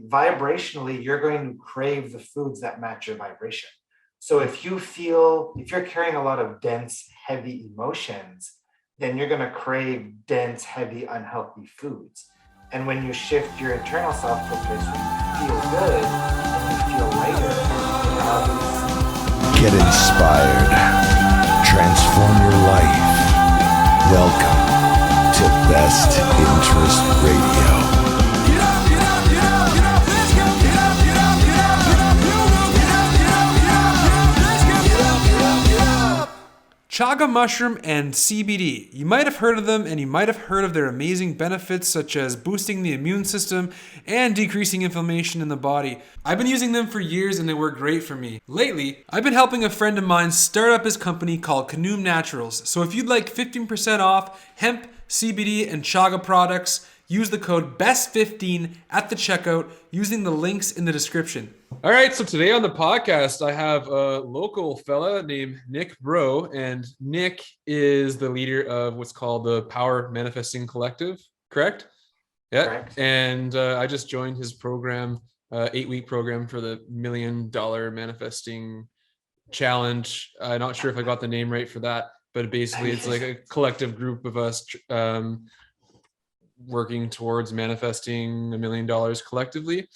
vibrationally, you're going to crave the foods that match your vibration. So if you're carrying a lot of dense, heavy emotions, then you're going to crave dense, heavy, unhealthy foods. And when you shift your internal self to a place where you feel good and you feel lighter, get inspired, transform your life. Welcome to Best Interest Radio. Chaga mushroom and CBD. You might have heard of them, and you might have heard of their amazing benefits such as boosting the immune system and decreasing inflammation in the body. I've been using them for years and they work great for me. Lately, I've been helping a friend of mine start up his company called Canoom Naturals. So if you'd like 15% off hemp, CBD, and chaga products, use the code BEST15 at the checkout using the links in the description. All right, so today on the podcast, I have a local fella named Nick Breau, and Nick is the leader of what's called the Power Manifesting Collective, correct? Yeah, correct. And I just joined his program, 8-week program for the $1 Million Manifesting Challenge. I'm not sure if I got the name right for that, but basically it's like a collective group of us working towards manifesting $1 million collectively.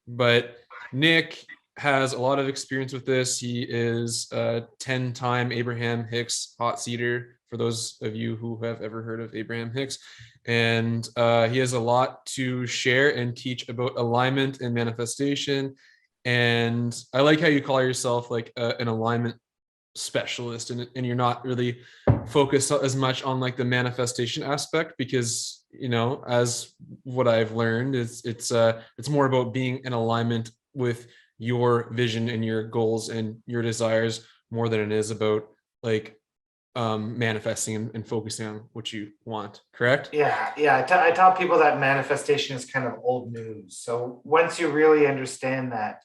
But Nick has a lot of experience with this. He is a 10-time Abraham Hicks hot seater, for those of you who have ever heard of Abraham Hicks. And he has a lot to share and teach about alignment and manifestation. And I like how you call yourself like an alignment specialist, and you're not really focused as much on like the manifestation aspect, because as what I've learned is it's more about being in alignment with your vision and your goals and your desires more than it is about like manifesting and focusing on what you want. Correct? Yeah. I tell people that manifestation is kind of old news. So once you really understand that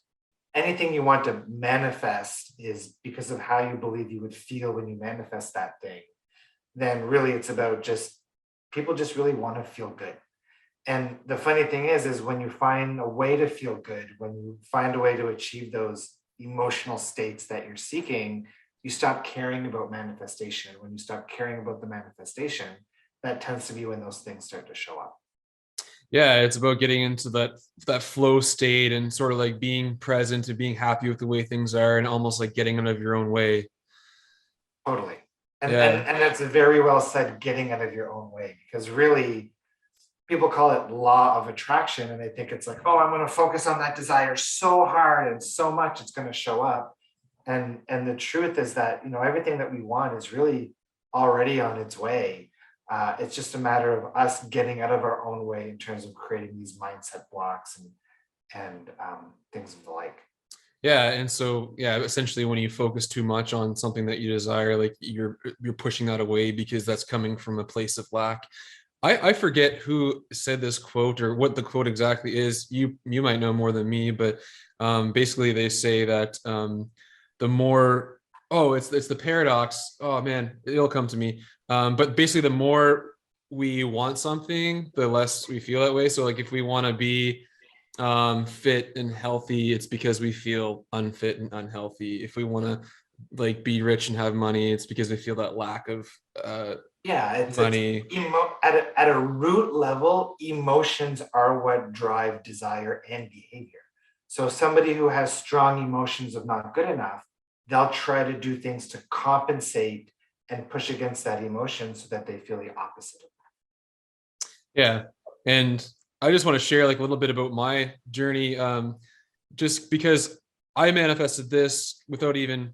anything you want to manifest is because of how you believe you would feel when you manifest that thing, then really it's about people just really want to feel good. And the funny thing is when you find a way to feel good, when you find a way to achieve those emotional states that you're seeking, you stop caring about manifestation. When you stop caring about the manifestation, that tends to be when those things start to show up. Yeah, it's about getting into that flow state and sort of like being present and being happy with the way things are, and almost like getting out of your own way. Totally. And that's very well said, getting out of your own way, because really people call it law of attraction, and they think it's like, oh, I'm going to focus on that desire so hard and so much it's going to show up. And the truth is that, everything that we want is really already on its way. It's just a matter of us getting out of our own way in terms of creating these mindset blocks and things of the like. Yeah. And so, essentially when you focus too much on something that you desire, like you're pushing that away because that's coming from a place of lack. I forget who said this quote or what the quote exactly is. You might know more than me, but basically they say that the more, it's the paradox. Oh man, it'll come to me. But basically the more we want something, the less we feel that way. So like if we want to be fit and healthy, it's because we feel unfit and unhealthy. If we want to like be rich and have money, it's because we feel that lack of money. At a root level, emotions are what drive desire and behavior. So somebody who has strong emotions of not good enough, they'll try to do things to compensate and push against that emotion so that they feel the opposite of that. Yeah. And I just want to share like a little bit about my journey, just because I manifested this without even,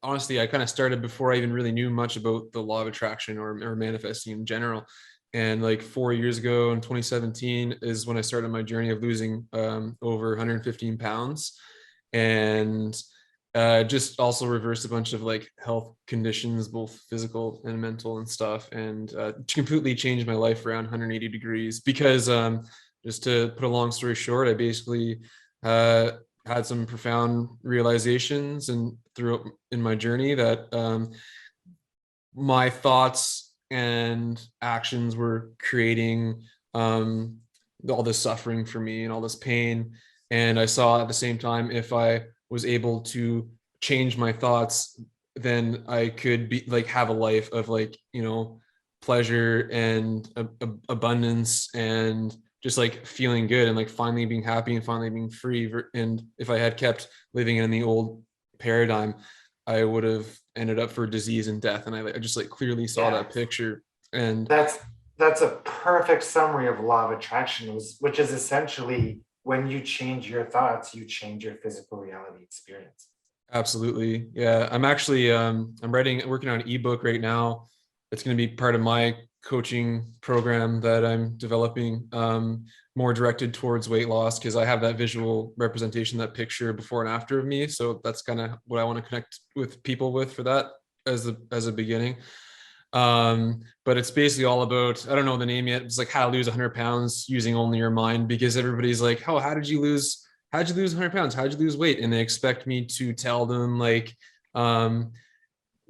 honestly, I kind of started before I even really knew much about the law of attraction or manifesting in general. And like 4 years ago in 2017 is when I started my journey of losing over 115 pounds, and just also reversed a bunch of like health conditions, both physical and mental and stuff, and completely changed my life around 180 degrees because just to put a long story short, I basically had some profound realizations and throughout in my journey that my thoughts and actions were creating all this suffering for me and all this pain. And I saw at the same time, if I was able to change my thoughts, then I could be like have a life of like, pleasure and abundance and just like feeling good and like finally being happy and finally being free. And if I had kept living in the old paradigm, I would have ended up for disease and death. And I just like clearly saw Yeah. that picture. And That's a perfect summary of law of attraction, which is essentially when you change your thoughts, you change your physical reality experience. absolutely. Yeah. I'm actually I'm working on an ebook right now. It's going to be part of my coaching program that I'm developing, more directed towards weight loss, because I have that visual representation, that picture before and after of me. So that's kind of what I want to connect with people with for that as a beginning. But it's basically all about, I don't know the name yet. It's like how to lose 100 pounds using only your mind, because everybody's like, oh, how'd you lose 100 pounds? How'd you lose weight? And they expect me to tell them like,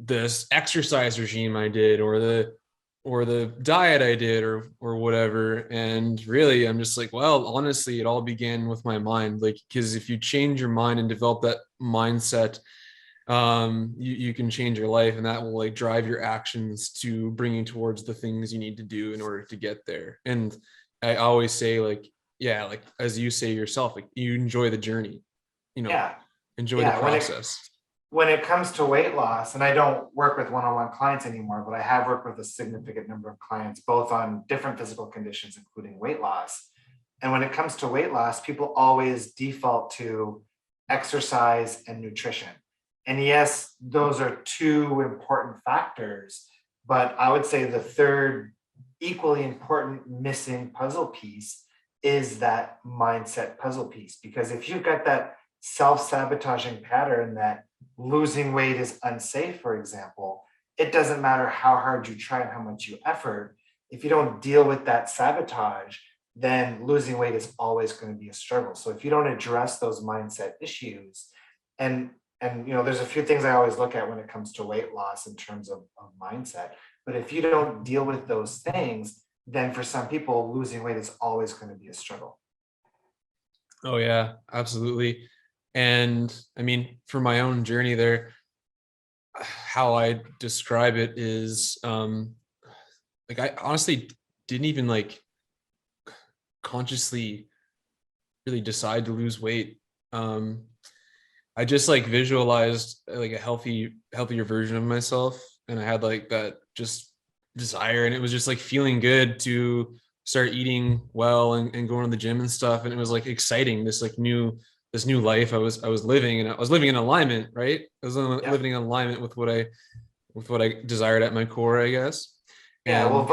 this exercise regime I did, or the diet I did, or whatever. And really, I'm just like, well, honestly, it all began with my mind. Like, because if you change your mind and develop that mindset, you can change your life, and that will like drive your actions to bring you towards the things you need to do in order to get there. And I always say, like, yeah, like as you say yourself, like you enjoy the journey, you know, Yeah. enjoy the Yeah. process. When it comes to weight loss, and I don't work with one-on-one clients anymore, but I have worked with a significant number of clients, both on different physical conditions, including weight loss. And when it comes to weight loss, people always default to exercise and nutrition. And yes, those are two important factors, but I would say the third equally important missing puzzle piece is that mindset puzzle piece. Because if you've got that self-sabotaging pattern that losing weight is unsafe, for example, it doesn't matter how hard you try and how much you effort. If you don't deal with that sabotage, then losing weight is always going to be a struggle. So if you don't address those mindset issues, and there's a few things I always look at when it comes to weight loss in terms of mindset. But if you don't deal with those things, then for some people, losing weight is always going to be a struggle. Oh yeah, absolutely. And I mean, for my own journey there, how I describe it is, like I honestly didn't even like consciously really decide to lose weight. I just like visualized like a healthier version of myself, and I had like that just desire, and it was just like feeling good to start eating well and going to the gym and stuff. And it was like exciting, this new life I was living, and I was living in alignment, right? I was Yeah. living in alignment with what I desired at my core, I guess. Yeah, well, And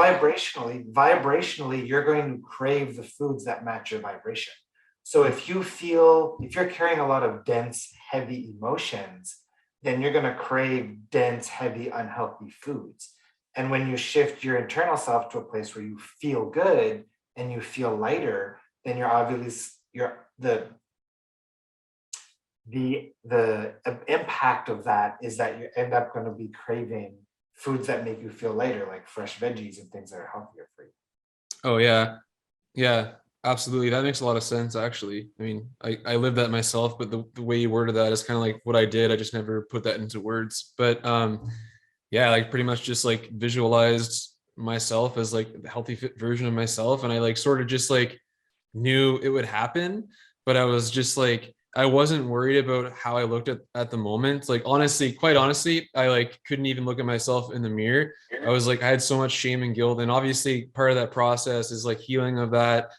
vibrationally, you're going to crave the foods that match your vibration. So if you're carrying a lot of dense, heavy emotions, then you're going to crave dense, heavy, unhealthy foods. And when you shift your internal self to a place where you feel good and you feel lighter, then you're obviously the impact of that is that you end up going to be craving foods that make you feel lighter, like fresh veggies and things that are healthier for you. oh yeah, yeah, absolutely. That makes a lot of sense, actually. I mean, I live that myself, but the way you worded that is kind of like what I did. I just never put that into words. But yeah, like pretty much just like visualized myself as like the healthy fit version of myself. And I like sort of just like knew it would happen, but I was just like, I wasn't worried about how I looked at the moment. Like honestly, quite honestly, I like couldn't even look at myself in the mirror. I was like, I had so much shame and guilt. And obviously part of that process is like healing of that.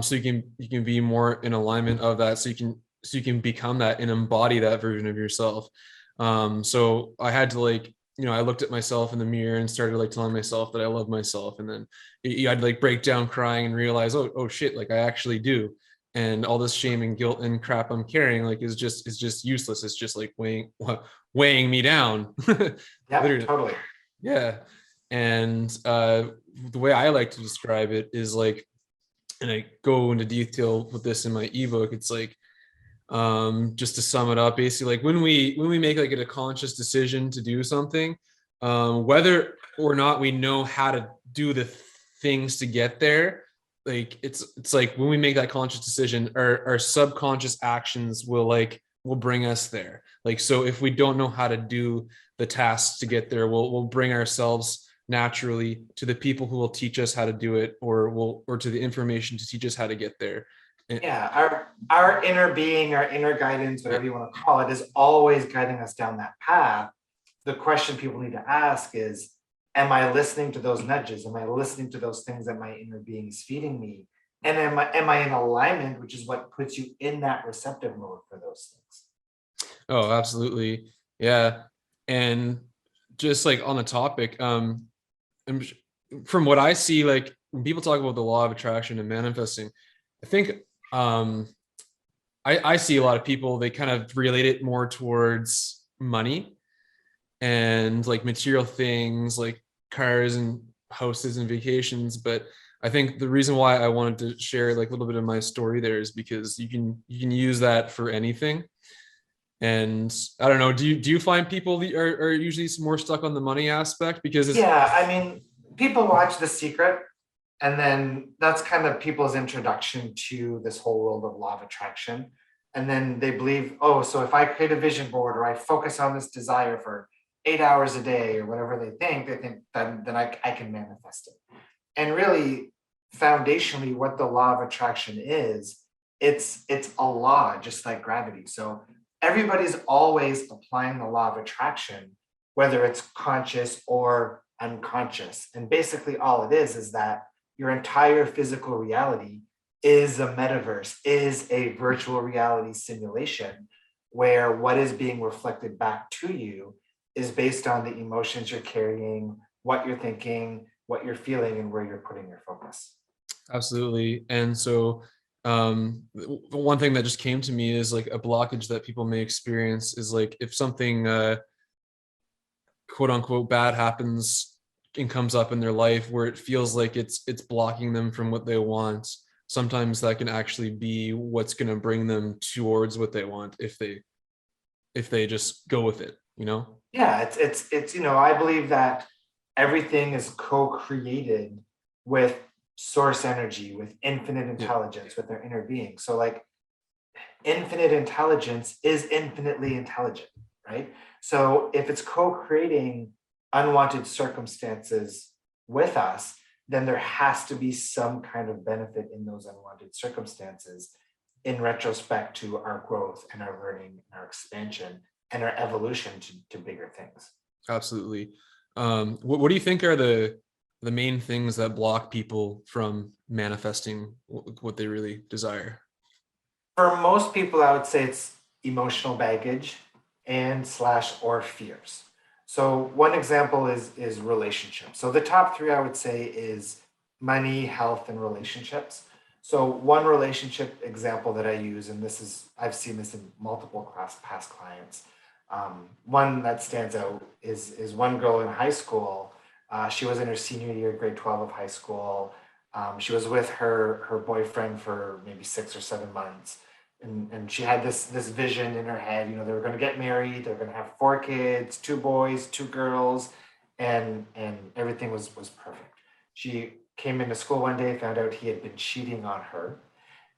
So you can be more in alignment of that. So you can become that and embody that version of yourself. So I had to like, I looked at myself in the mirror and started like telling myself that I love myself. And then I'd like break down crying and realize, oh shit, like I actually do. And all this shame and guilt and crap I'm carrying like is just useless. It's just like weighing me down. Yeah, Literally. totally. Yeah. And the way I like to describe it is like, and I go into detail with this in my ebook, it's like, just to sum it up, basically like when we make like a conscious decision to do something, whether or not we know how to do the things to get there, like it's like when we make that conscious decision, our subconscious actions will bring us there. Like, so if we don't know how to do the tasks to get there, we'll bring ourselves naturally to the people who will teach us how to do it, or to the information to teach us how to get there. Yeah, our inner being, our inner guidance, whatever you want to call it, is always guiding us down that path. The question people need to ask is, am I listening to those nudges? Am I listening to those things that my inner being is feeding me? And am I in alignment, which is what puts you in that receptive mode for those things. Oh, absolutely. Yeah. And just like on the topic, I'm- from what I see, like when people talk about the law of attraction and manifesting, I think um, I see a lot of people, they kind of relate it more towards money and like material things like cars and houses and vacations. But I think the reason why I wanted to share like a little bit of my story there is because you can use that for anything. And I don't know, do you find people are usually more stuck on the money aspect? Because it's Yeah, I mean, people watch The Secret, and then that's kind of people's introduction to this whole world of law of attraction. And then they believe, oh, so if I create a vision board or I focus on this desire for 8 hours a day or whatever they think then I can manifest it. And really, foundationally, what the law of attraction is, it's a law, just like gravity. So everybody's always applying the law of attraction, whether it's conscious or unconscious. And basically, all it is that your entire physical reality is a metaverse, is a virtual reality simulation where what is being reflected back to you is based on the emotions you're carrying, what you're thinking, what you're feeling, and where you're putting your focus. absolutely. And so one thing that just came to me is like a blockage that people may experience is like if something quote unquote bad happens and comes up in their life where it feels like it's blocking them from what they want. Sometimes that can actually be what's going to bring them towards what they want if they just go with it, you know? Yeah, it's I believe that everything is co-created with source energy, with infinite Yeah, intelligence, with their inner being. So like infinite intelligence is infinitely intelligent, right? So if it's co-creating unwanted circumstances with us, then there has to be some kind of benefit in those unwanted circumstances in retrospect to our growth and our learning and our expansion and our evolution to bigger things. absolutely. What do you think are the main things that block people from manifesting what they really desire? For most people, I would say it's emotional baggage and slash or fears. So one example is relationships. So the top three I would say is money, health, and relationships. So one relationship example that I use, and this is I've seen this in multiple past clients. One that stands out is one girl in high school. She was in her senior year, grade 12 of high school. She was with her boyfriend for maybe 6 or 7 months, and she had this vision in her head. They were going to get married, they were going to have 4 kids, 2 boys, 2 girls, and everything was perfect. She came into school one day, found out he had been cheating on her,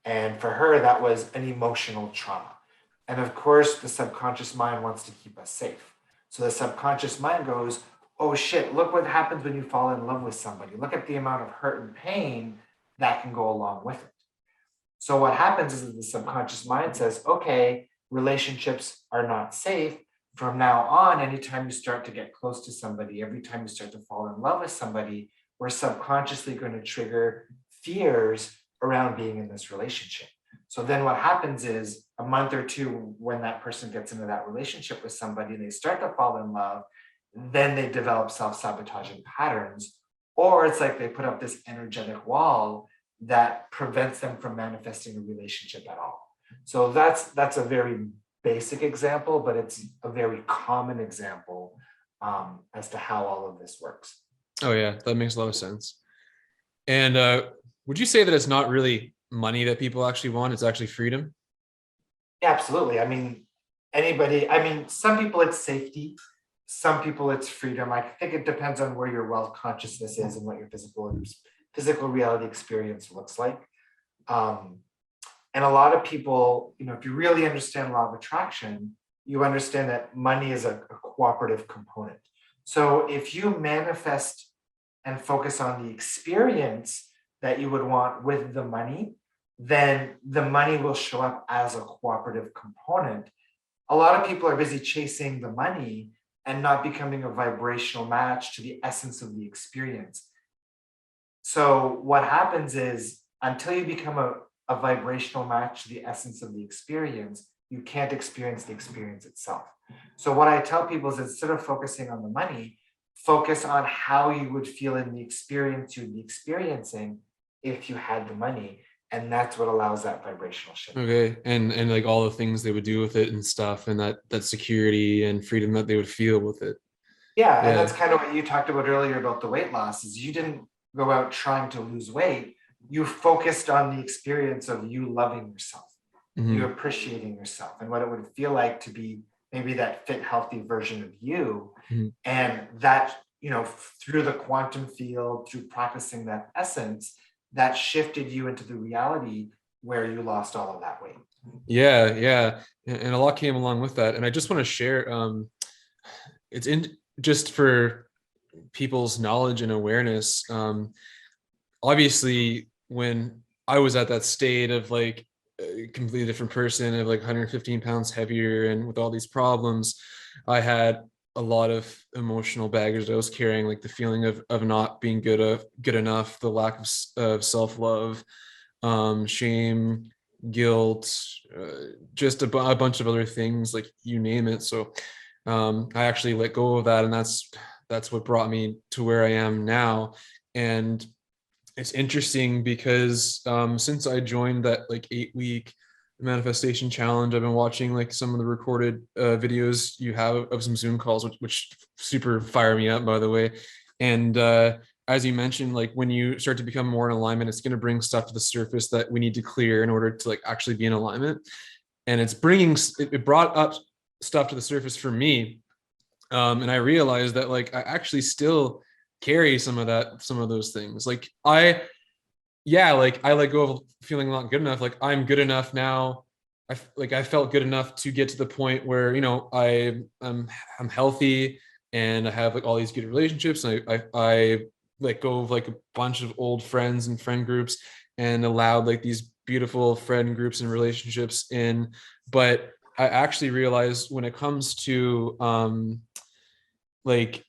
and for her that was an emotional trauma. And of course the subconscious mind wants to keep us safe, so the subconscious mind goes, oh shit, look what happens when you fall in love with somebody. Look at the amount of hurt and pain that can go along with it. So what happens is that the subconscious mind says, okay, relationships are not safe. From now on, anytime you start to get close to somebody, every time you start to fall in love with somebody, we're subconsciously going to trigger fears around being in this relationship. So then what happens is a month or two when that person gets into that relationship with somebody and they start to fall in love, then they develop self-sabotaging patterns, or it's like they put up this energetic wall that prevents them from manifesting a relationship at all. So that's a very basic example, but it's a very common example as to how all of this works. Oh yeah, that makes a lot of sense. And would you say that it's not really money that people actually want? It's actually freedom? Yeah, absolutely. Some people it's safety, some people it's freedom. I think it depends on where your wealth consciousness is and what your physical physical reality experience looks like. And a lot of people, if you really understand law of attraction, you understand that money is a cooperative component. So if you manifest and focus on the experience that you would want with the money, then the money will show up as a cooperative component. A lot of people are busy chasing the money and not becoming a vibrational match to the essence of the experience. So what happens is, until you become a vibrational match to the essence of the experience, you can't experience the experience itself. So what I tell people is, instead of focusing on the money, focus on how you would feel in the experience you'd be experiencing if you had the money. And that's what allows that vibrational shift. Okay. And like all the things they would do with it and stuff, and that security and freedom that they would feel with it. Yeah. And that's kind of what you talked about earlier about the weight loss, is you didn't go out trying to lose weight. You focused on the experience of you loving yourself, you appreciating yourself, and what it would feel like to be maybe that fit, healthy version of you. And that, through the quantum field, through practicing that essence, that shifted you into the reality where you lost all of that weight. Yeah. And a lot came along with that. And I just want to share, it's in just for people's knowledge and awareness. Obviously, when I was at that state of like a completely different person, of like 115 pounds heavier and with all these problems, I had a lot of emotional baggage I was carrying, like the feeling of not being good enough, the lack of self-love, shame, guilt, just a bunch of other things, like you name it. So I actually let go of that, and that's what brought me to where I am now. And it's interesting because since I joined that like 8-week manifestation challenge, I've been watching like some of the recorded videos you have of some Zoom calls, which super fire me up, by the way. And as you mentioned, like when you start to become more in alignment, it's going to bring stuff to the surface that we need to clear in order to like actually be in alignment. And it brought up stuff to the surface for me. And I realized that like I actually still carry some of those things. Like I let go of feeling not good enough. Like I'm good enough now. I felt good enough to get to the point where, I'm healthy and I have like all these good relationships. And I let go of like a bunch of old friends and friend groups and allowed like these beautiful friend groups and relationships in. But I actually realized when it comes to like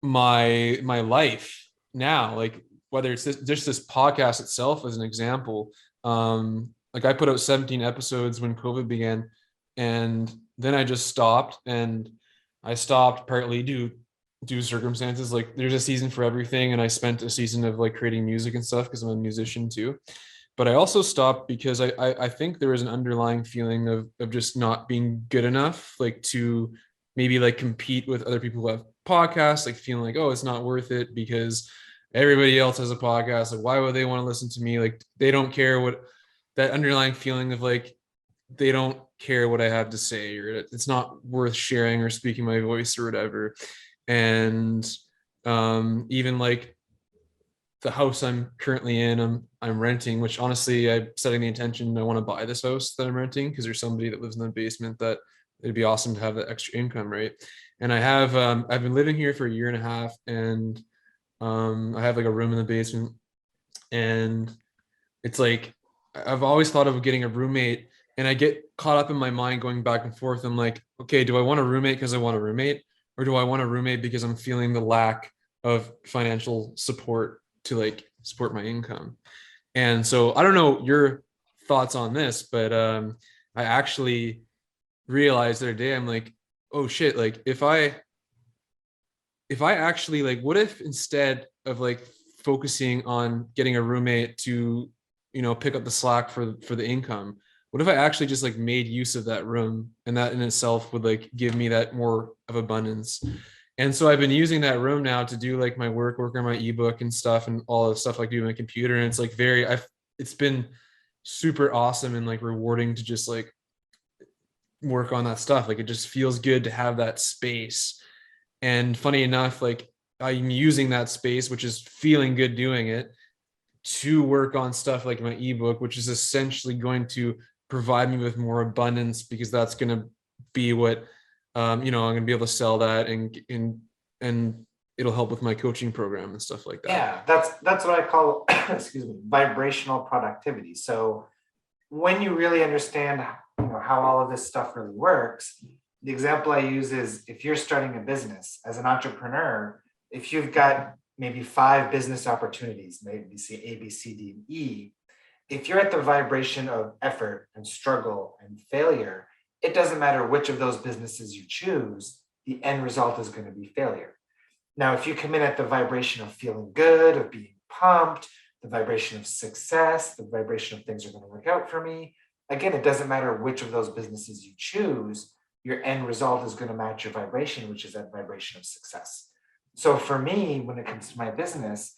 my life now, like whether it's just this podcast itself as an example, like I put out 17 episodes when COVID began, and then I just stopped, and I stopped partly due to circumstances. Like there's a season for everything, and I spent a season of like creating music and stuff because I'm a musician too. But I also stopped because I think there was an underlying feeling of just not being good enough, like to maybe like compete with other people who have podcasts, like feeling like, oh, it's not worth it because everybody else has a podcast. Like, why would they want to listen to me? Like, they don't care what that underlying feeling of like, they don't care what I have to say, or it's not worth sharing or speaking my voice or whatever. And even like the house I'm currently in, I'm renting, which honestly, I'm setting the intention I want to buy this house that I'm renting because there's somebody that lives in the basement that it'd be awesome to have that extra income, right? And I have I've been living here for a year and a half, and I have like a room in the basement, and it's like I've always thought of getting a roommate, and I get caught up in my mind going back and forth. I'm like, okay, do I want a roommate because I want a roommate, or do I want a roommate because I'm feeling the lack of financial support to like support my income? And so I don't know your thoughts on this, but I actually realized the other day, I'm like, oh shit, like if I actually like, what if instead of like focusing on getting a roommate to, pick up the slack for the income, what if I actually just like made use of that room, and that in itself would like give me that more of abundance? And so I've been using that room now to do like my work on my ebook and stuff, and all the stuff like do on my computer. And it's like it's been super awesome and like rewarding to just like work on that stuff. Like it just feels good to have that space. And funny enough, like I'm using that space, which is feeling good doing it, to work on stuff like my ebook, which is essentially going to provide me with more abundance, because that's going to be what I'm going to be able to sell that, and it'll help with my coaching program and stuff like that. Yeah, that's what I call excuse me, vibrational productivity. So when you really understand how all of this stuff really works, the example I use is if you're starting a business as an entrepreneur, if you've got maybe 5 business opportunities, maybe say A, B, C, D, and E, if you're at the vibration of effort and struggle and failure, it doesn't matter which of those businesses you choose, the end result is going to be failure. Now, if you come in at the vibration of feeling good, of being pumped, the vibration of success, the vibration of things are going to work out for me, again, it doesn't matter which of those businesses you choose, your end result is going to match your vibration, which is that vibration of success. So for me, when it comes to my business,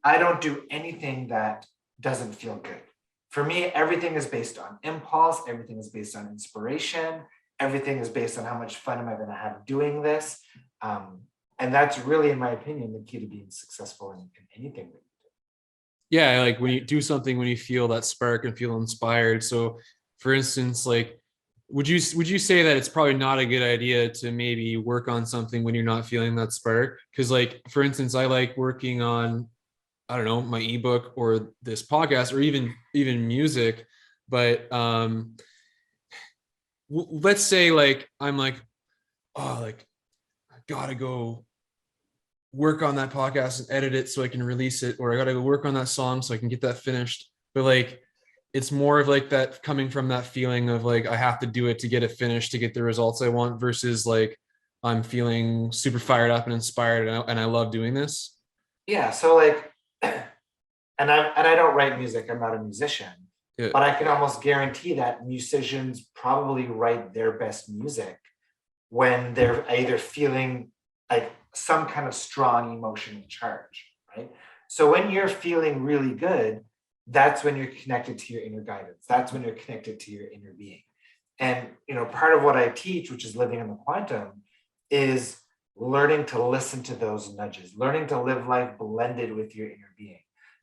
I don't do anything that doesn't feel good. For me, everything is based on impulse, everything is based on inspiration, everything is based on how much fun am I going to have doing this. And that's really, in my opinion, the key to being successful in anything that you do. Yeah, like when you do something, when you feel that spark and feel inspired. So for instance, like would you say that it's probably not a good idea to maybe work on something when you're not feeling that spark? Because like for instance, I like working on, I don't know, my ebook or this podcast or even music, but let's say like I'm like, oh, like I gotta go work on that podcast and edit it so I can release it, or I gotta go work on that song so I can get that finished. But like it's more of like that coming from that feeling of like I have to do it to get it finished to get the results I want, versus like I'm feeling super fired up and inspired, and I love doing this. Yeah, so like, and I don't write music, I'm not a musician, Yeah. but I can almost guarantee that musicians probably write their best music when they're either feeling like some kind of strong emotional charge, right? So when you're feeling really good, that's when you're connected to your inner guidance. That's when you're connected to your inner being. And part of what I teach, which is living in the quantum, is learning to listen to those nudges, learning to live life blended with your inner being.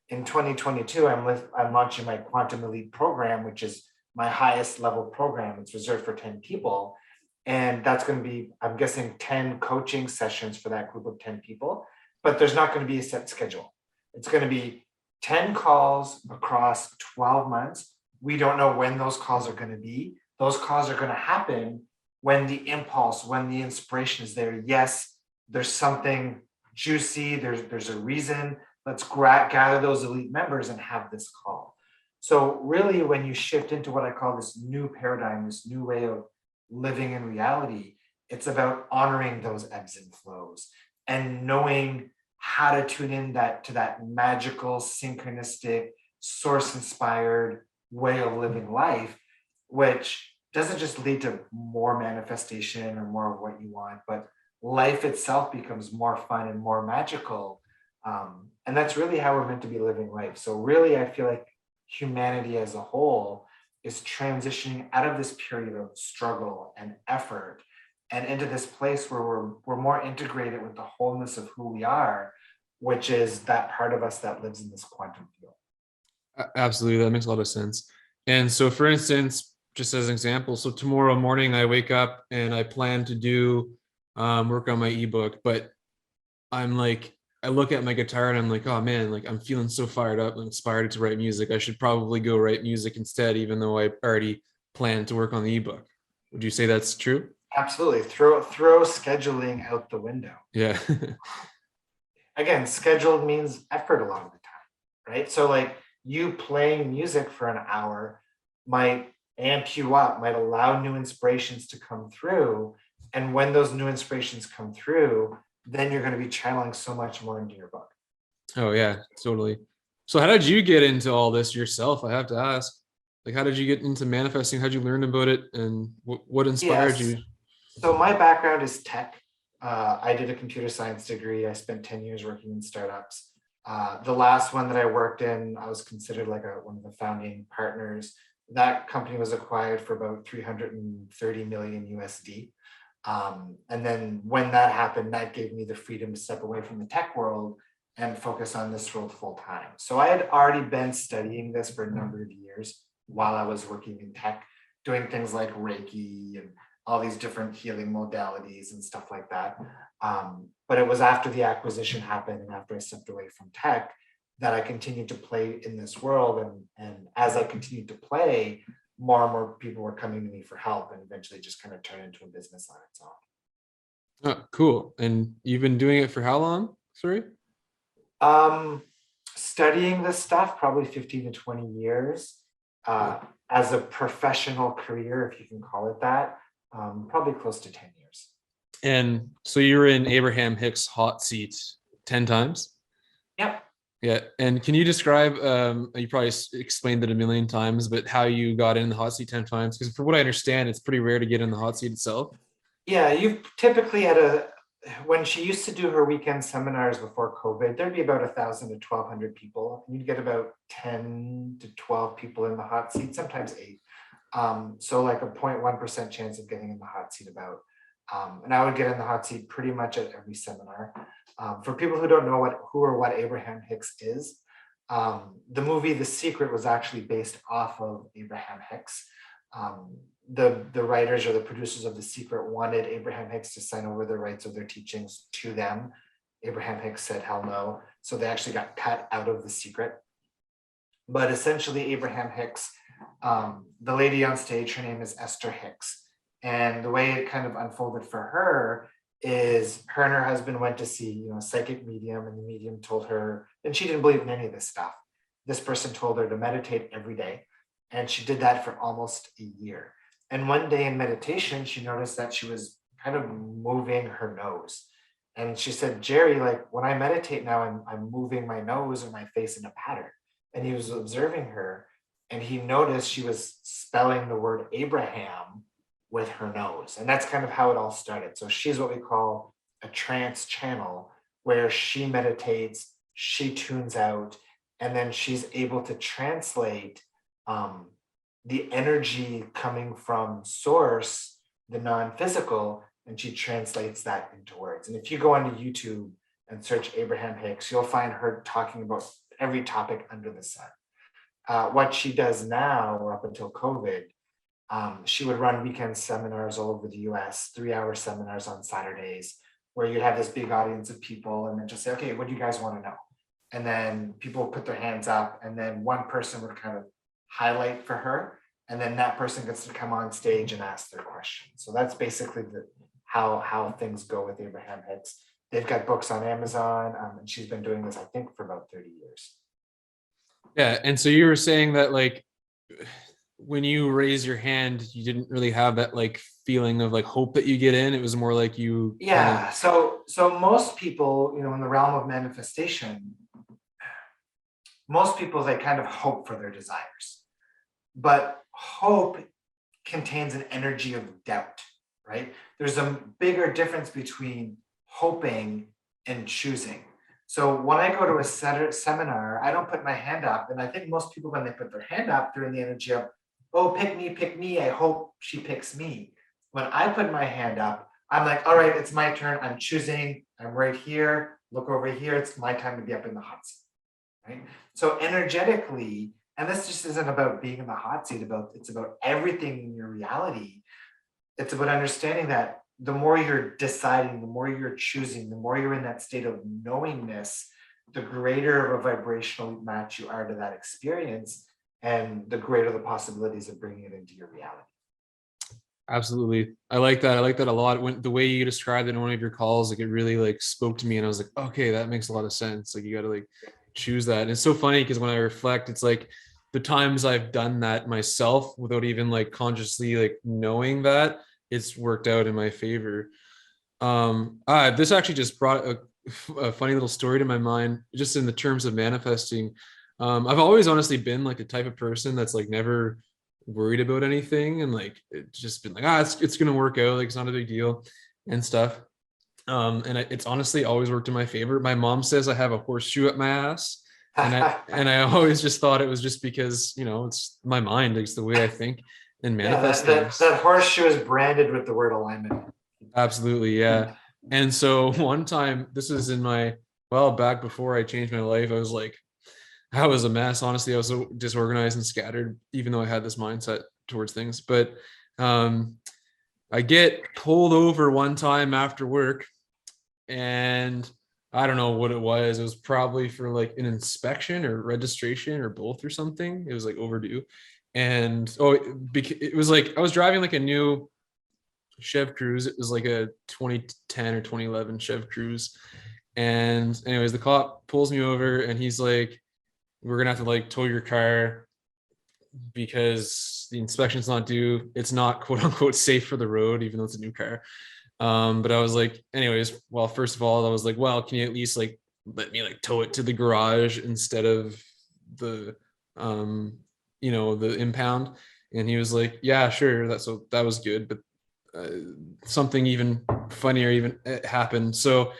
In 2022, I'm launching my Quantum Elite program, which is my highest level program. It's reserved for 10 people. And that's going to be, I'm guessing, 10 coaching sessions for that group of 10 people, but there's not going to be a set schedule. It's going to be 10 calls across 12 months. We don't know when those calls are going to be. Those calls are going to happen when the impulse, when the inspiration is there. Yes, there's something juicy. There's a reason. Let's gather those elite members and have this call. So really, when you shift into what I call this new paradigm, this new way of living in reality, it's about honoring those ebbs and flows and knowing how to tune in to that magical, synchronistic, source-inspired way of living life, which doesn't just lead to more manifestation or more of what you want, but life itself becomes more fun and more magical. And that's really how we're meant to be living life. So really, I feel like humanity as a whole is transitioning out of this period of struggle and effort and into this place where we're more integrated with the wholeness of who we are, which is that part of us that lives in this quantum field. Absolutely, that makes a lot of sense. And so for instance, just as an example, so tomorrow morning I wake up and I plan to do work on my ebook, but I'm like, I look at my guitar and I'm like, oh man, like I'm feeling so fired up and inspired to write music. I should probably go write music instead, even though I already planned to work on the ebook. Would you say that's true? Absolutely. Throw scheduling out the window. Yeah. Again, scheduled means effort a lot of the time, right? So like you playing music for an hour might amp you up, might allow new inspirations to come through. And when those new inspirations come through, then you're going to be channeling so much more into your book. Oh yeah, totally. So how did you get into all this yourself? I have to ask. Like, how did you get into manifesting? How did you learn about it, and what inspired you? So my background is tech. I did a computer science degree. I spent 10 years working in startups. The last one that I worked in, I was considered like one of the founding partners. That company was acquired for about 330 million USD. And then when that happened, that gave me the freedom to step away from the tech world and focus on this world full time. So I had already been studying this for a number of years while I was working in tech, doing things like Reiki and all these different healing modalities and stuff like that. But it was after the acquisition happened and after I stepped away from tech that I continued to play in this world. And as I continued to play, more and more people were coming to me for help, and eventually just kind of turned into a business on its own. Oh, cool. And you've been doing it for how long? Sorry? Studying this stuff, probably 15 to 20 years. As a professional career, if you can call it that, probably close to 10 years. And so you were in Abraham Hicks' hot seat 10 times? Yep. Yeah. And can you describe, you probably explained it a million times, but how you got in the hot seat 10 times? Because from what I understand, it's pretty rare to get in the hot seat itself. Yeah, you've typically had when she used to do her weekend seminars before COVID, there'd be about 1,000 to 1,200 people. And you'd get about 10 to 12 people in the hot seat, sometimes 8. So like a 0.1% chance of getting in the hot seat about. And I would get in the hot seat pretty much at every seminar. For people who don't know who or what Abraham Hicks is, the movie The Secret was actually based off of Abraham Hicks. The writers or the producers of The Secret wanted Abraham Hicks to sign over the rights of their teachings to them. Abraham Hicks said hell no, so they actually got cut out of The Secret. But essentially Abraham Hicks, the lady on stage, her name is Esther Hicks, and the way it kind of unfolded for her is her and her husband went to see a psychic medium, and the medium told her, and she didn't believe in any of this stuff, this person told her to meditate every day. And she did that for almost a year. And one day in meditation, she noticed that she was kind of moving her nose. And she said, Jerry, like when I meditate now, I'm moving my nose or my face in a pattern. And he was observing her, and he noticed she was spelling the word Abraham with her nose. And that's kind of how it all started. So she's what we call a trance channel, where she meditates, she tunes out, and then she's able to translate the energy coming from source, the non-physical, and she translates that into words. And if you go onto YouTube and search Abraham Hicks, you'll find her talking about every topic under the sun. What she does now, or up until COVID, she would run weekend seminars all over the US, 3-hour seminars on Saturdays, where you'd have this big audience of people and then just say, okay, what do you guys want to know? And then people put their hands up, and then one person would kind of highlight for her, and then that person gets to come on stage and ask their question. So that's basically how things go with Abraham Hicks. They've got books on Amazon, and she's been doing this, I think, for about 30 years. Yeah. And so you were saying that like when you raise your hand, you didn't really have that like feeling of like hope that you get in. It was more like you. Yeah. So most people, in the realm of manifestation, most people, they kind of hope for their desires. But hope contains an energy of doubt, right? There's a bigger difference between hoping and choosing. So when I go to a seminar, I don't put my hand up. And I think most people, when they put their hand up, they're in the energy of, oh, pick me. I hope she picks me. When I put my hand up, I'm like, all right, it's my turn. I'm choosing. I'm right here. Look over here. It's my time to be up in the hot seat, right? So energetically, and this just isn't about being in the hot seat, it's about everything in your reality. It's about understanding that the more you're deciding, the more you're choosing, the more you're in that state of knowingness, the greater of a vibrational match you are to that experience, and the greater the possibilities of bringing it into your reality. Absolutely. I like that. I like that a lot. When the way you described it in one of your calls, like it really like spoke to me, and I was like, okay, that makes a lot of sense. Like you got to like choose that. And it's so funny because when I reflect, it's like the times I've done that myself without even like consciously like knowing that, it's worked out in my favor. This actually just brought a funny little story to my mind, just in the terms of manifesting. I've always honestly been like the type of person that's like never worried about anything, and like it's just been like, it's gonna work out, like it's not a big deal and stuff. And it's honestly always worked in my favor. My mom says I have a horseshoe at my ass, and I always just thought it was just because it's my mind, it's the way I think and manifest things. That horseshoe is branded with the word alignment. Absolutely, yeah. And so one time, this is in my, well, back before I changed my life, I was a mess. Honestly, I was so disorganized and scattered, even though I had this mindset towards things. But um, I get pulled over one time after work, and I don't know what it was. It was probably for like an inspection or registration or both or something. It was like overdue. And it was like I was driving like a new Chev Cruze. It was like a 2010 or 2011 Chev Cruze. And anyways, the cop pulls me over and he's like, we're gonna have to like tow your car because the inspection's not due. It's not quote unquote safe for the road, even though it's a new car. But I was like, anyways, well, first of all, I was like, well, can you at least like let me like tow it to the garage instead of the the impound? And he was like, yeah, sure. That was good, but something even funnier even happened. So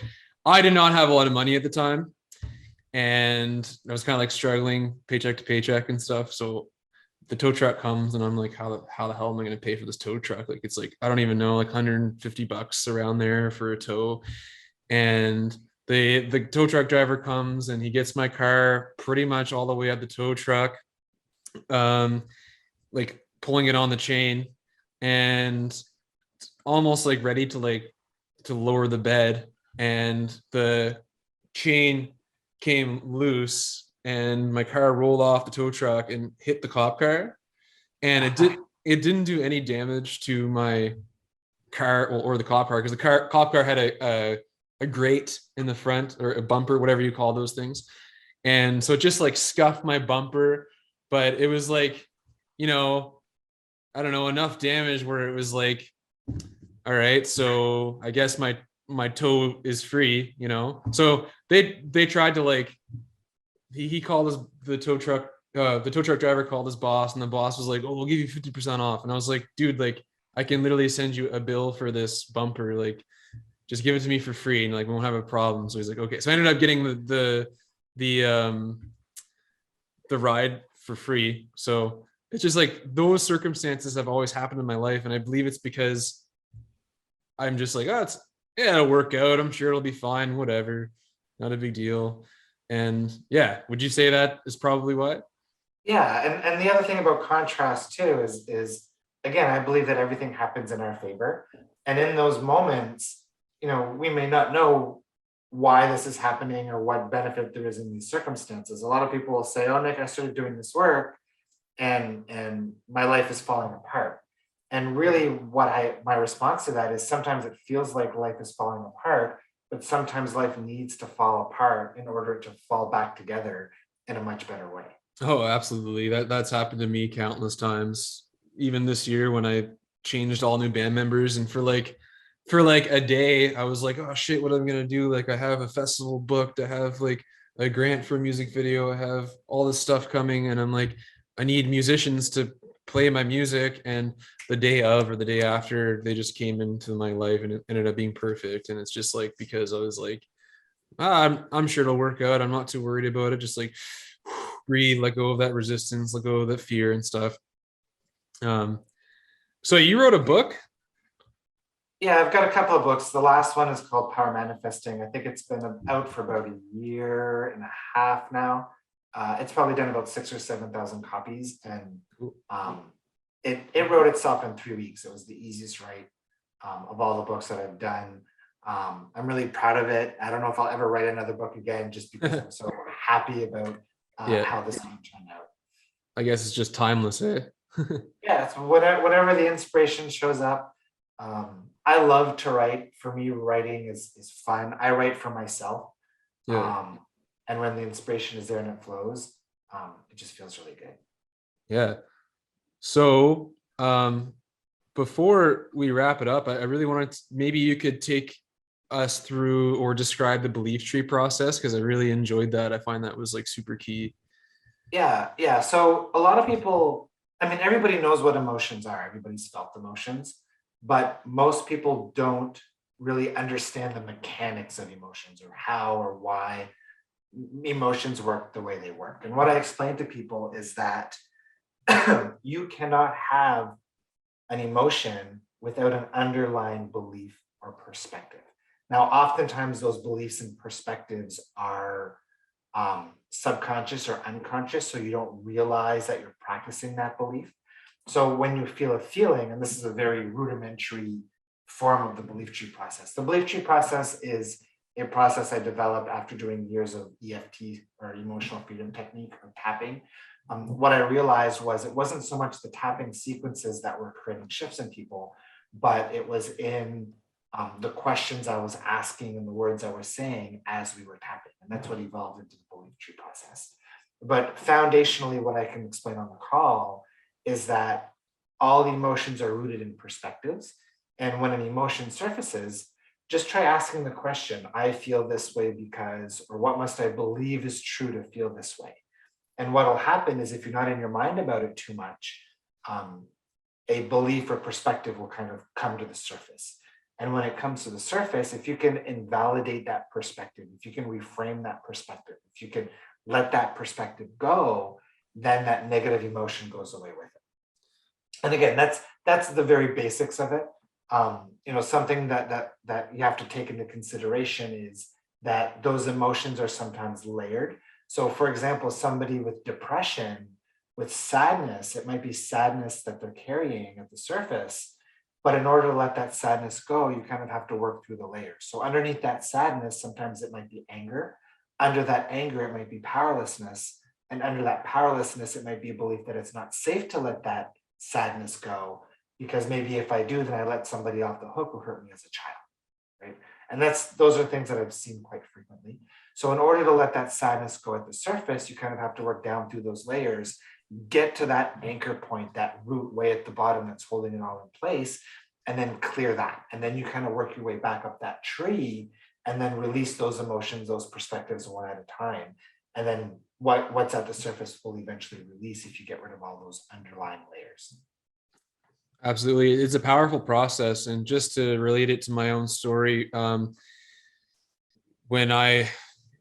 I did not have a lot of money at the time, and I was kind of like struggling paycheck to paycheck and stuff. So the tow truck comes, and I'm like, how the hell am I going to pay for this tow truck? Like, it's like, I don't even know, like $150 around there for a tow. And the tow truck driver comes and he gets my car pretty much all the way at the tow truck, like pulling it on the chain and almost like ready to lower the bed, and the chain came loose and my car rolled off the tow truck and hit the cop car, and it didn't do any damage to my car or the cop car, because the cop car had a grate in the front, or a bumper, whatever you call those things. And so it just like scuffed my bumper, but it was like, I don't know, enough damage where it was like, all right, so I guess my tow is free. So they tried to like, he called the tow truck driver called his boss, and the boss was like, oh, we'll give you 50% off. And I was like, dude, like, I can literally send you a bill for this bumper, like, just give it to me for free, and like, we won't have a problem. So he's like, okay. So I ended up getting the ride for free. So it's just like, those circumstances have always happened in my life, and I believe it's because I'm just like, oh, it'll work out. I'm sure it'll be fine. Whatever, not a big deal. And yeah, would you say that is probably what? Yeah, and the other thing about contrast too is again, I believe that everything happens in our favor. And in those moments, we may not know why this is happening or what benefit there is in these circumstances. A lot of people will say, oh, Nick, I started doing this work and my life is falling apart. And really my response to that is, sometimes it feels like life is falling apart, but sometimes life needs to fall apart in order to fall back together in a much better way. Oh, absolutely. That's happened to me countless times. Even this year when I changed all new band members, and for like a day, I was like, oh shit, what am I gonna do? Like, I have a festival booked, I have like a grant for a music video, I have all this stuff coming, and I'm like, I need musicians to play my music. And the day of or the day after, they just came into my life, and it ended up being perfect. And it's just like, because I was like, I'm sure it'll work out. I'm not too worried about it. Just like breathe, let go of that resistance, let go of that fear and stuff. So you wrote a book? Yeah, I've got a couple of books. The last one is called Power Manifesting. I think it's been out for about a year and a half now. It's probably done about 6,000 or 7,000 copies, and it wrote itself in 3 weeks. It was the easiest write of all the books that I've done. I'm really proud of it. I don't know if I'll ever write another book again, just because I'm so happy about how this one turned out. I guess it's just timeless, eh? Yeah, so whatever the inspiration shows up. I love to write. For me, writing is fun. I write for myself. Yeah. And when the inspiration is there and it flows, it just feels really good. Yeah. So before we wrap it up, I really wanted maybe you could take us through or describe the belief tree process, because I really enjoyed that. I find that was like super key. Yeah. So a lot of people, everybody knows what emotions are. Everybody's felt emotions, but most people don't really understand the mechanics of emotions, or how or why emotions work the way they work. And what I explain to people is that you cannot have an emotion without an underlying belief or perspective. Now, oftentimes those beliefs and perspectives are subconscious or unconscious, so you don't realize that you're practicing that belief. So when you feel a feeling, and this is a very rudimentary form of the belief tree process. The belief tree process is a process I developed after doing years of EFT, or emotional freedom technique, or tapping. What I realized was it wasn't so much the tapping sequences that were creating shifts in people, but it was in the questions I was asking and the words I was saying as we were tapping. And that's what evolved into the belief tree process. But foundationally, what I can explain on the call is that all emotions are rooted in perspectives. And when an emotion surfaces, just try asking the question, I feel this way because, or what must I believe is true to feel this way? And what will happen is, if you're not in your mind about it too much, a belief or perspective will kind of come to the surface. And when it comes to the surface, if you can invalidate that perspective, if you can reframe that perspective, if you can let that perspective go, then that negative emotion goes away with it. And again, that's the very basics of it. Something that you have to take into consideration is that those emotions are sometimes layered. So for example, somebody with depression, with sadness, it might be sadness that they're carrying at the surface, but in order to let that sadness go, you kind of have to work through the layers. So underneath that sadness, sometimes it might be anger. Under that anger, it might be powerlessness. And under that powerlessness, it might be a belief that it's not safe to let that sadness go, because maybe if I do, then I let somebody off the hook who hurt me as a child, right? And those are things that I've seen quite frequently. So in order to let that sadness go at the surface, you kind of have to work down through those layers, get to that anchor point, that root way at the bottom that's holding it all in place, and then clear that. And then you kind of work your way back up that tree, and then release those emotions, those perspectives one at a time. And then what's at the surface will eventually release if you get rid of all those underlying layers. Absolutely. It's a powerful process. And just to relate it to my own story, when I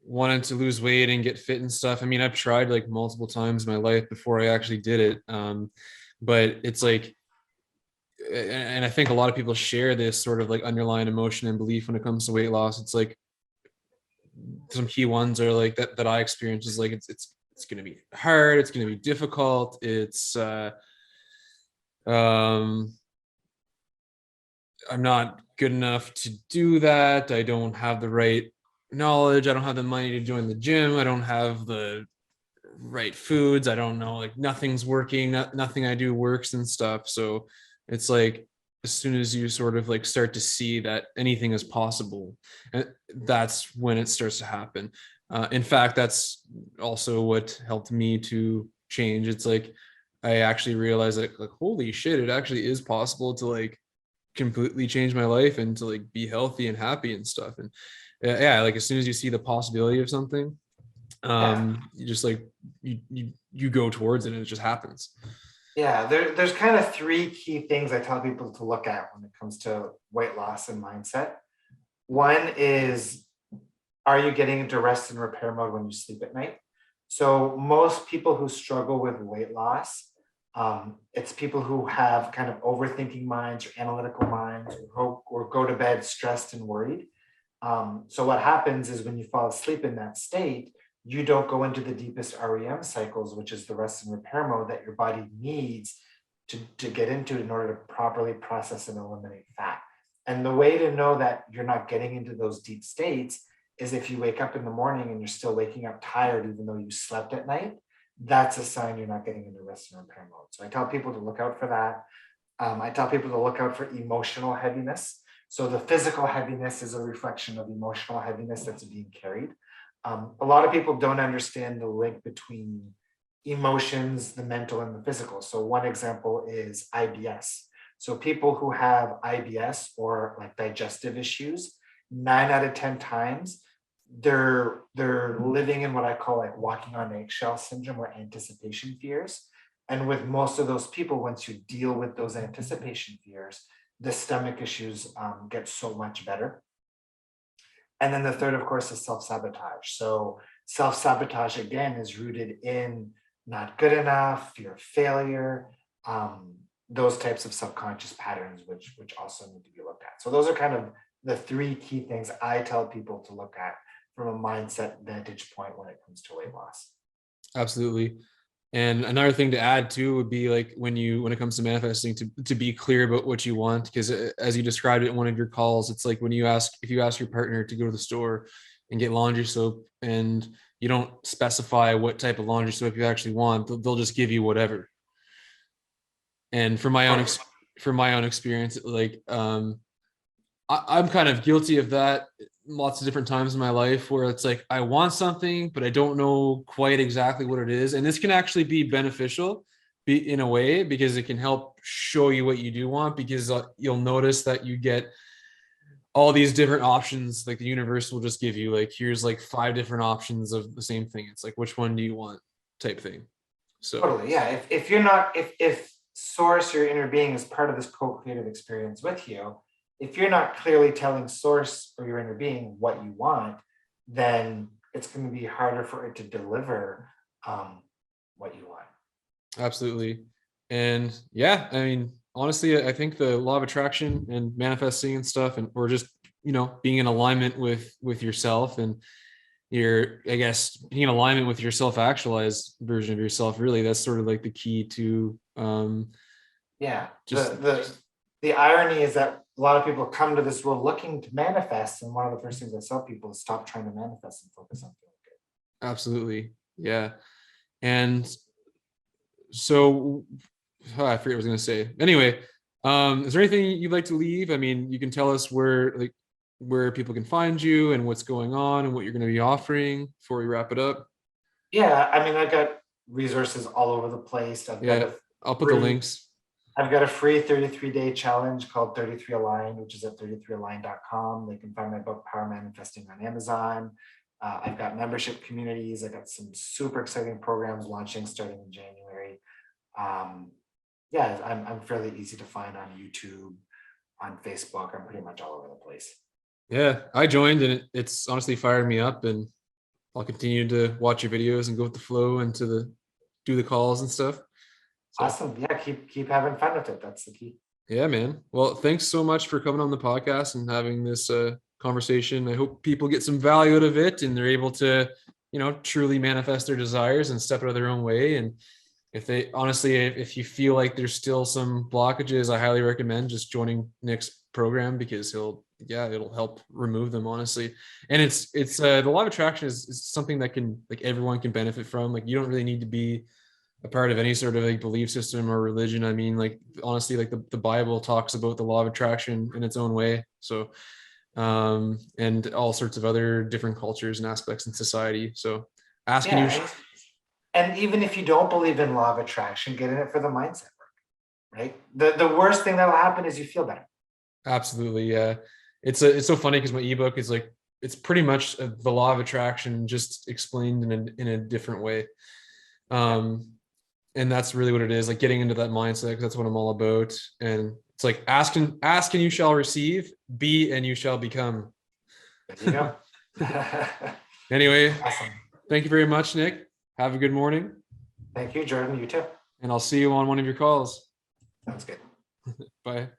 wanted to lose weight and get fit and stuff, I mean, I've tried like multiple times in my life before I actually did it. But it's like, and I think a lot of people share this sort of like underlying emotion and belief when it comes to weight loss. It's like some key ones are like that I experience is like, it's going to be hard. It's going to be difficult. I'm not good enough to do that. I don't have the right knowledge. I don't have the money to join the gym. I don't have the right foods. I don't know, like nothing's working. Nothing I do works and stuff. So it's like, as soon as you sort of like start to see that anything is possible, that's when it starts to happen. In fact, that's also what helped me to change. It's like, I actually realized like holy shit, it actually is possible to like completely change my life and to like be healthy and happy and stuff. And yeah, like as soon as you see the possibility of something, you just like you go towards it and it just happens. Yeah, there's kind of three key things I tell people to look at when it comes to weight loss and mindset. One is, are you getting into rest and repair mode when you sleep at night? So most people who struggle with weight loss, it's people who have kind of overthinking minds or analytical minds, or go to bed stressed and worried. So what happens is when you fall asleep in that state, you don't go into the deepest REM cycles, which is the rest and repair mode that your body needs to get into in order to properly process and eliminate fat. And the way to know that you're not getting into those deep states is if you wake up in the morning and you're still waking up tired, even though you slept at night, that's a sign you're not getting into rest and repair mode. So I tell people to look out for that. I tell people to look out for emotional heaviness. So the physical heaviness is a reflection of emotional heaviness that's being carried. A lot of people don't understand the link between emotions, the mental, and the physical. So one example is IBS. So people who have IBS or like digestive issues, 9 out of 10 times, they're living in what I call like walking on eggshell syndrome or anticipation fears. And with most of those people, once you deal with those anticipation fears, the stomach issues get so much better. And then the third, of course, is self-sabotage. So self-sabotage, again, is rooted in not good enough, fear of failure, those types of subconscious patterns, which also need to be looked at. So those are kind of the three key things I tell people to look at from a mindset vantage point when it comes to weight loss. Absolutely. And another thing to add too would be like when it comes to manifesting, to be clear about what you want, because as you described it in one of your calls, it's like if you ask your partner to go to the store and get laundry soap and you don't specify what type of laundry soap you actually want, they'll just give you whatever. And from my own experience, like I'm kind of guilty of that lots of different times in my life, where it's like I want something but I don't know quite exactly what it is, and this can actually be beneficial in a way, because it can help show you what you do want, because you'll notice that you get all these different options. Like the universe will just give you like, here's like 5 different options of the same thing. It's like, which one do you want, type thing. So totally, yeah. If you're not, if source, your inner being, is part of this co-creative experience with you, if you're not clearly telling source or your inner being what you want, then it's going to be harder for it to deliver what you want. absolutely. And yeah, I mean, honestly, I think the law of attraction and manifesting and stuff, and or just, being in alignment with yourself, and I guess being in alignment with your self-actualized version of yourself, really, that's sort of like the key to Yeah. just The irony is that a lot of people come to this world looking to manifest, and one of the first things I tell people is stop trying to manifest and focus on feeling good. absolutely. Yeah. And so I forget what I was going to say. Anyway, is there anything you'd like to leave? I mean, you can tell us where people can find you and what's going on and what you're going to be offering before we wrap it up. Yeah, I mean, I've got resources all over the place. I'll put the links. I've got a free 33-day challenge called 33 Aligned, which is at 33aligned.com. They can find my book, Power Manifesting, on Amazon. I've got membership communities. I've got some super exciting programs launching starting in January. I'm fairly easy to find on YouTube, on Facebook. I'm pretty much all over the place. Yeah, I joined, and it's honestly fired me up, and I'll continue to watch your videos and go with the flow and do the calls and stuff. So, awesome. Yeah, keep having fun with it. That's the key. Yeah, man. Well, thanks so much for coming on the podcast and having this conversation. I hope people get some value out of it, and they're able to, truly manifest their desires and step out of their own way. And if you feel like there's still some blockages, I highly recommend just joining Nick's program, because it'll help remove them, honestly. And it's the law of attraction is something that everyone can benefit from. Like, you don't really need to be a part of any sort of like belief system or religion. I mean, like, honestly, like the Bible talks about the law of attraction in its own way. So, and all sorts of other different cultures and aspects in society. So and even if you don't believe in law of attraction, get in it for the mindset work, right? The worst thing that'll happen is you feel better. Absolutely. Yeah. It's so funny, because my ebook is like, it's pretty much the law of attraction just explained in a different way. And that's really what it is, like getting into that mindset, because that's what I'm all about. And it's like ask and you shall receive, be and you shall become. There you go. Anyway, awesome. Thank you very much, Nick. Have a good morning. Thank you, Jordan. You too. And I'll see you on one of your calls. Sounds good. Bye.